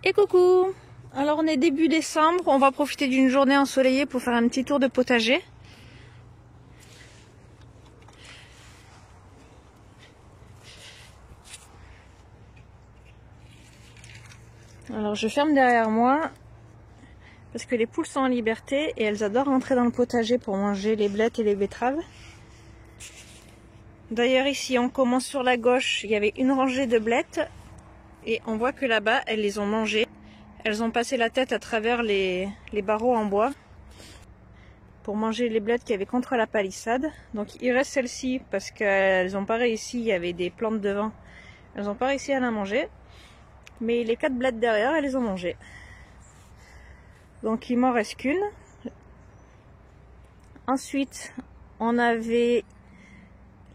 Et coucou! Alors on est début décembre, on va profiter d'une journée ensoleillée pour faire un petit tour de potager. Alors je ferme derrière moi parce que les poules sont en liberté et elles adorent rentrer dans le potager pour manger les blettes et les betteraves. D'ailleurs ici on commence sur la gauche, il y avait une rangée de blettes et on voit que là-bas elles les ont mangées. Elles ont passé la tête à travers les barreaux en bois pour manger les blettes qu'il y avait contre la palissade. Donc il reste celle-ci parce qu'elles n'ont pas réussi, il y avait des plantes devant. Elles n'ont pas réussi à la manger. Mais les 4 blettes derrière, elles les ont mangées. Donc il m'en reste qu'une. Ensuite, on avait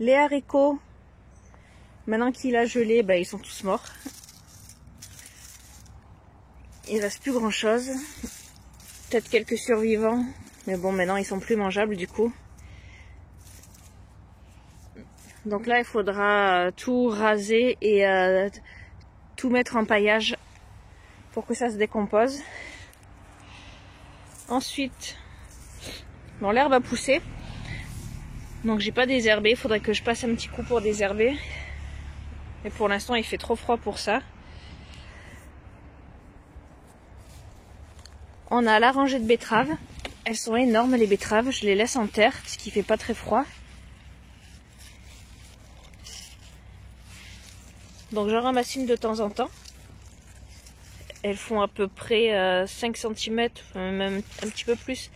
les haricots. Maintenant qu'il a gelé, ils sont tous morts. Il reste plus grand chose. Peut-être quelques survivants. Mais bon, maintenant ils sont plus mangeables du coup. Donc là, il faudra tout raser et tout mettre en paillage pour que ça se décompose. Ensuite, bon, l'herbe a poussé. Donc j'ai pas désherbé. Il faudrait que je passe un petit coup pour désherber. Mais pour l'instant, il fait trop froid pour ça. On a la rangée de betteraves. Elles sont énormes les betteraves. Je les laisse en terre parce qu'il fait pas très froid. Donc j'en ramasse une de temps en temps. Elles font à peu près 5 cm, même un petit peu plus,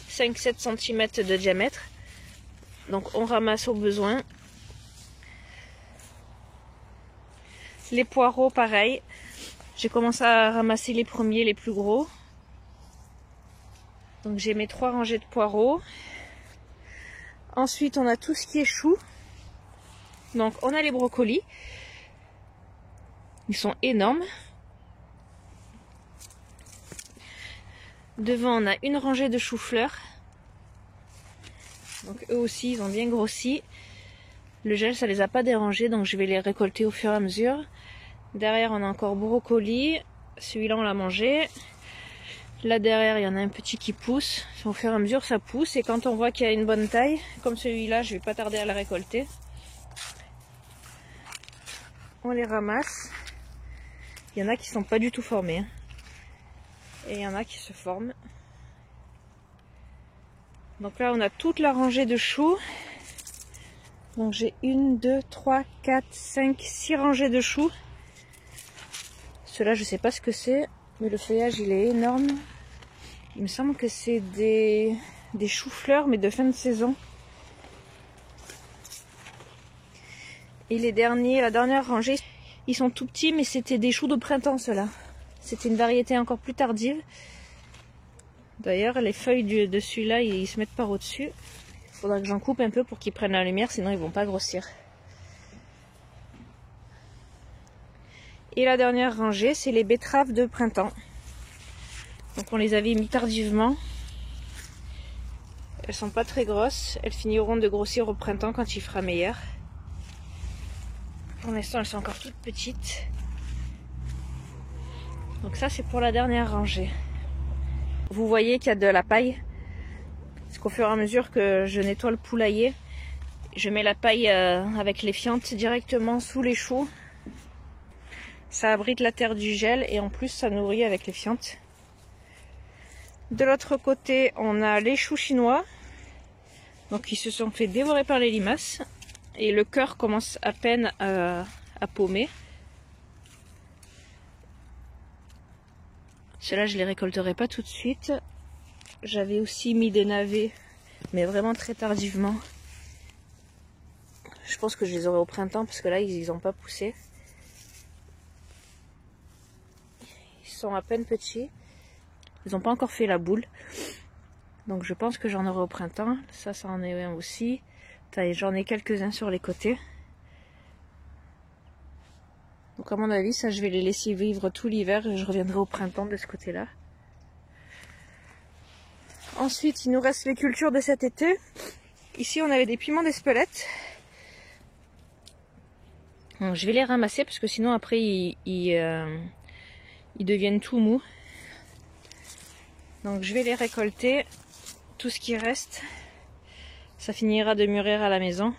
5-7 cm de diamètre. Donc on ramasse au besoin. Les poireaux, pareil. J'ai commencé à ramasser les premiers, les plus gros. Donc j'ai mes 3 rangées de poireaux. Ensuite on a tout ce qui est chou. Donc on a les brocolis. Ils sont énormes. Devant on a une rangée de choux-fleurs. Donc eux aussi ils ont bien grossi. Le gel ça les a pas dérangés, donc je vais les récolter au fur et à mesure. Derrière on a encore brocoli. Celui-là on l'a mangé. Là derrière il y en a un petit qui pousse. Au fur et à mesure ça pousse. Et quand on voit qu'il y a une bonne taille, comme celui-là, je vais pas tarder à le récolter. On les ramasse. Il y en a qui sont pas du tout formés. Et il y en a qui se forment. Donc là on a toute la rangée de choux. Donc j'ai 1, 2, 3, 4, 5, 6 rangées de choux. Ceux-là je sais pas ce que c'est. Mais le feuillage il est énorme. Il me semble que c'est des choux-fleurs mais de fin de saison. Et les derniers, la dernière rangée, ils sont tout petits mais c'était des choux de printemps ceux-là. C'était une variété encore plus tardive. D'ailleurs les feuilles de celui-là ils se mettent par au-dessus. Il faudra que j'en coupe un peu pour qu'ils prennent la lumière sinon ils vont pas grossir. Et la dernière rangée c'est les betteraves de printemps. Donc on les avait mis tardivement. Elles sont pas très grosses. Elles finiront de grossir au printemps quand il fera meilleur. Pour l'instant elles sont encore toutes petites. Donc ça c'est pour la dernière rangée. Vous voyez qu'il y a de la paille. Parce qu'au fur et à mesure que je nettoie le poulailler, je mets la paille avec les fientes directement sous les choux. Ça abrite la terre du gel et en plus ça nourrit avec les fientes. De l'autre côté on a les choux chinois. Donc ils se sont fait dévorer par les limaces. Et le cœur commence à peine à paumer. Ceux-là, je les récolterai pas tout de suite. J'avais aussi mis des navets, mais vraiment très tardivement. Je pense que je les aurai au printemps, parce que là, ils n'ont pas poussé. Ils sont à peine petits. Ils n'ont pas encore fait la boule. Donc je pense que j'en aurai au printemps. Ça en est un aussi. J'en ai quelques-uns sur les côtés. Donc à mon avis, ça je vais les laisser vivre tout l'hiver et je reviendrai au printemps de ce côté-là. Ensuite, il nous reste les cultures de cet été. Ici, on avait des piments d'Espelette. Donc, je vais les ramasser parce que sinon après, ils ils deviennent tout mous. Donc je vais les récolter. Tout ce qui reste, ça finira de mûrir à la maison.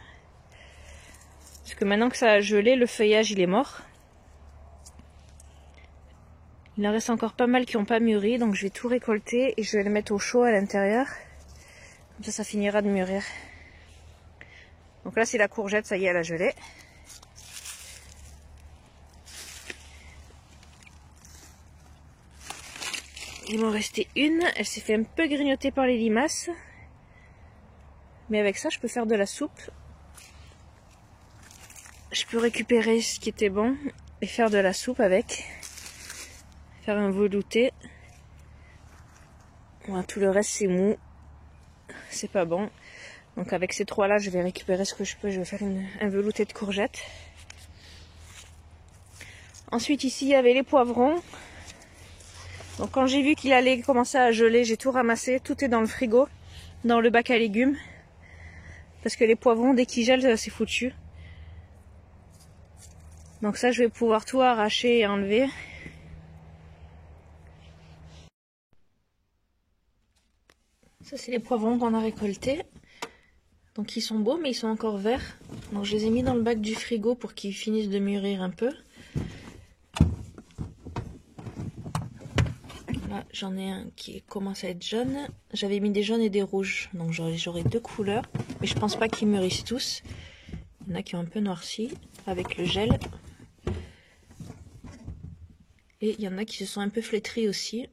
Parce que maintenant que ça a gelé, le feuillage il est mort. Il en reste encore pas mal qui n'ont pas mûri, donc je vais tout récolter et je vais le mettre au chaud à l'intérieur. Comme ça, ça finira de mûrir. Donc là c'est la courgette, ça y est, elle a gelé. Il m'en restait une, elle s'est fait un peu grignoter par les limaces. Mais avec ça, je peux faire de la soupe. Je peux récupérer ce qui était bon et faire de la soupe avec. Faire un velouté. Voilà, tout le reste c'est mou. C'est pas bon. Donc avec ces trois là, je vais récupérer ce que je peux. Je vais faire un velouté de courgettes. Ensuite ici, il y avait les poivrons. Donc quand j'ai vu qu'il allait commencer à geler, j'ai tout ramassé. Tout est dans le frigo, dans le bac à légumes. Parce que les poivrons, dès qu'ils gèlent, c'est foutu. Donc ça, je vais pouvoir tout arracher et enlever. Ça, c'est les poivrons qu'on a récoltés. Donc ils sont beaux, mais ils sont encore verts. Donc je les ai mis dans le bac du frigo pour qu'ils finissent de mûrir un peu. Là, j'en ai un qui commence à être jaune. J'avais mis des jaunes et des rouges. Donc j'aurai deux couleurs. Mais je pense pas qu'ils mûrissent tous. Il y en a qui ont un peu noirci avec le gel. Et il y en a qui se sont un peu flétris aussi.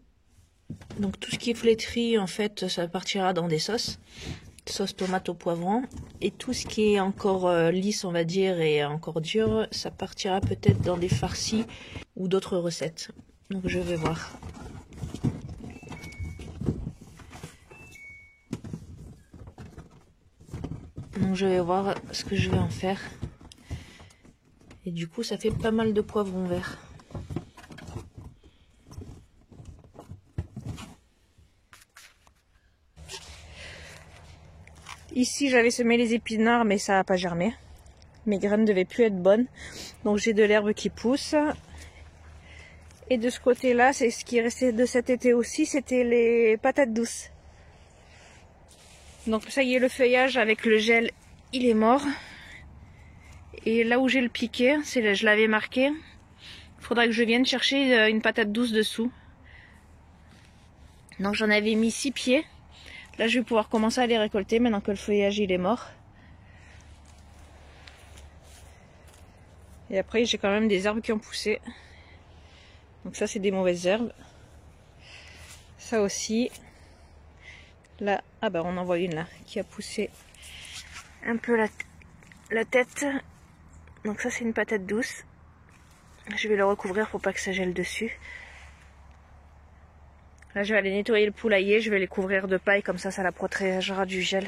Donc tout ce qui est flétri, en fait, ça partira dans des sauces. Sauce tomate au poivron. Et tout ce qui est encore lisse, on va dire, et encore dur, ça partira peut-être dans des farcis ou d'autres recettes. Donc je vais voir. Donc je vais voir ce que je vais en faire. Et du coup, ça fait pas mal de poivrons verts. Ici, j'avais semé les épinards, mais ça n'a pas germé. Mes graines devaient plus être bonnes. Donc j'ai de l'herbe qui pousse. Et de ce côté-là, c'est ce qui est resté de cet été aussi, c'était les patates douces. Donc ça y est, le feuillage avec le gel, il est mort. Et là où j'ai le piquet, je l'avais marqué. Il faudra que je vienne chercher une patate douce dessous. Donc j'en avais mis 6 pieds. Là je vais pouvoir commencer à les récolter maintenant que le feuillage il est mort. Et après j'ai quand même des herbes qui ont poussé. Donc ça c'est des mauvaises herbes. Ça aussi. Là, ah bah on en voit une là qui a poussé un peu la tête. Donc ça c'est une patate douce. Je vais le recouvrir pour pas que ça gèle dessus. Là je vais aller nettoyer le poulailler, je vais les couvrir de paille, comme ça la protégera du gel.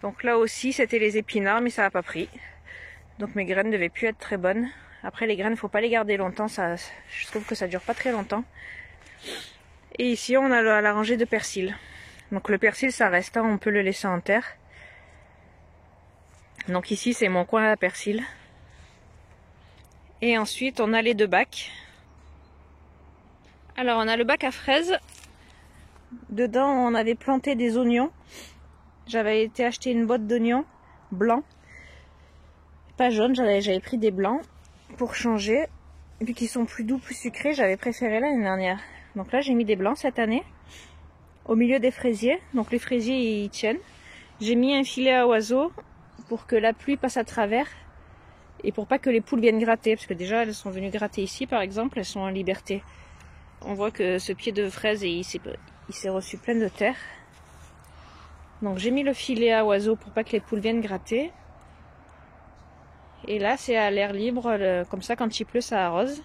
Donc là aussi c'était les épinards, mais ça n'a pas pris. Donc mes graines ne devaient plus être très bonnes. Après les graines, faut pas les garder longtemps, je trouve que ça dure pas très longtemps. Et ici on a la rangée de persil. Donc le persil ça reste, hein, on peut le laisser en terre. Donc ici c'est mon coin à persil. Et ensuite on a les deux bacs. Alors on a le bac à fraises. Dedans on avait planté des oignons. J'avais été acheter une boîte d'oignons blancs. Pas jaunes, j'avais pris des blancs pour changer. Vu qu'ils sont plus doux, plus sucrés, j'avais préféré l'année dernière. Donc là j'ai mis des blancs cette année. Au milieu des fraisiers. Donc les fraisiers ils tiennent. J'ai mis un filet à oiseaux pour que la pluie passe à travers. Et pour pas que les poules viennent gratter. Parce que déjà elles sont venues gratter ici par exemple. Elles sont en liberté. On voit que ce pied de fraise il s'est reçu plein de terre. Donc j'ai mis le filet à oiseaux pour pas que les poules viennent gratter. Et là c'est à l'air libre, comme ça quand il pleut ça arrose.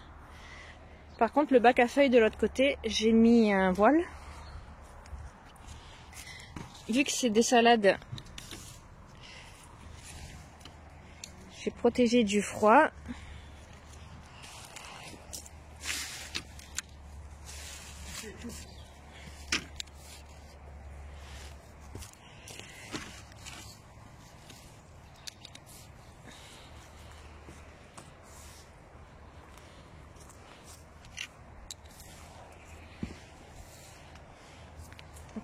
Par contre le bac à feuilles de l'autre côté, j'ai mis un voile. Vu que c'est des salades, j'ai protégé du froid.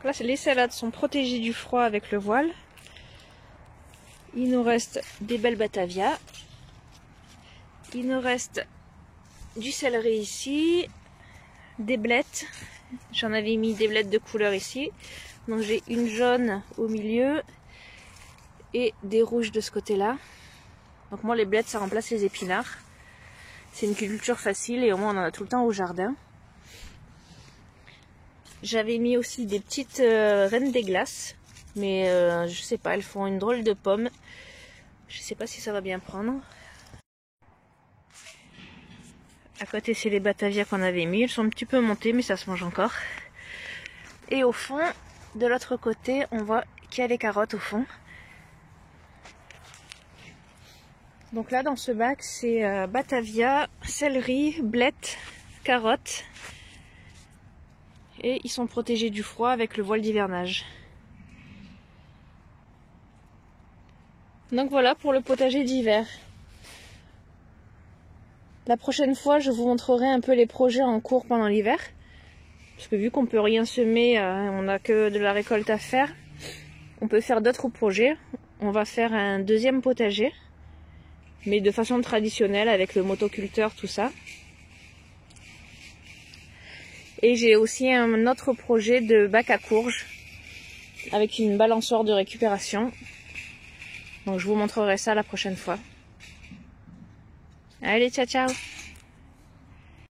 là, les salades sont protégées du froid avec le voile. Il nous reste des belles Batavia. Il nous reste du céleri ici, des blettes. J'en avais mis des blettes de couleur ici. Donc j'ai une jaune au milieu et des rouges de ce côté-là. Donc moi les blettes ça remplace les épinards. C'est une culture facile et au moins on en a tout le temps au jardin. J'avais mis aussi des petites reines des glaces. Mais je sais pas, elles font une drôle de pomme. Je sais pas si ça va bien prendre. À côté, c'est les Batavia qu'on avait mis. Elles sont un petit peu montées, mais ça se mange encore. Et au fond, de l'autre côté, on voit qu'il y a les carottes au fond. Donc là, dans ce bac, c'est Batavia, céleri, blettes, carottes. Et ils sont protégés du froid avec le voile d'hivernage. Donc voilà pour le potager d'hiver. La prochaine fois, je vous montrerai un peu les projets en cours pendant l'hiver. Parce que vu qu'on peut rien semer, on n'a que de la récolte à faire. On peut faire d'autres projets. On va faire un deuxième potager. Mais de façon traditionnelle avec le motoculteur, tout ça. Et j'ai aussi un autre projet de bac à courges. Avec une balançoire de récupération. Donc je vous montrerai ça la prochaine fois. Allez, ciao ciao!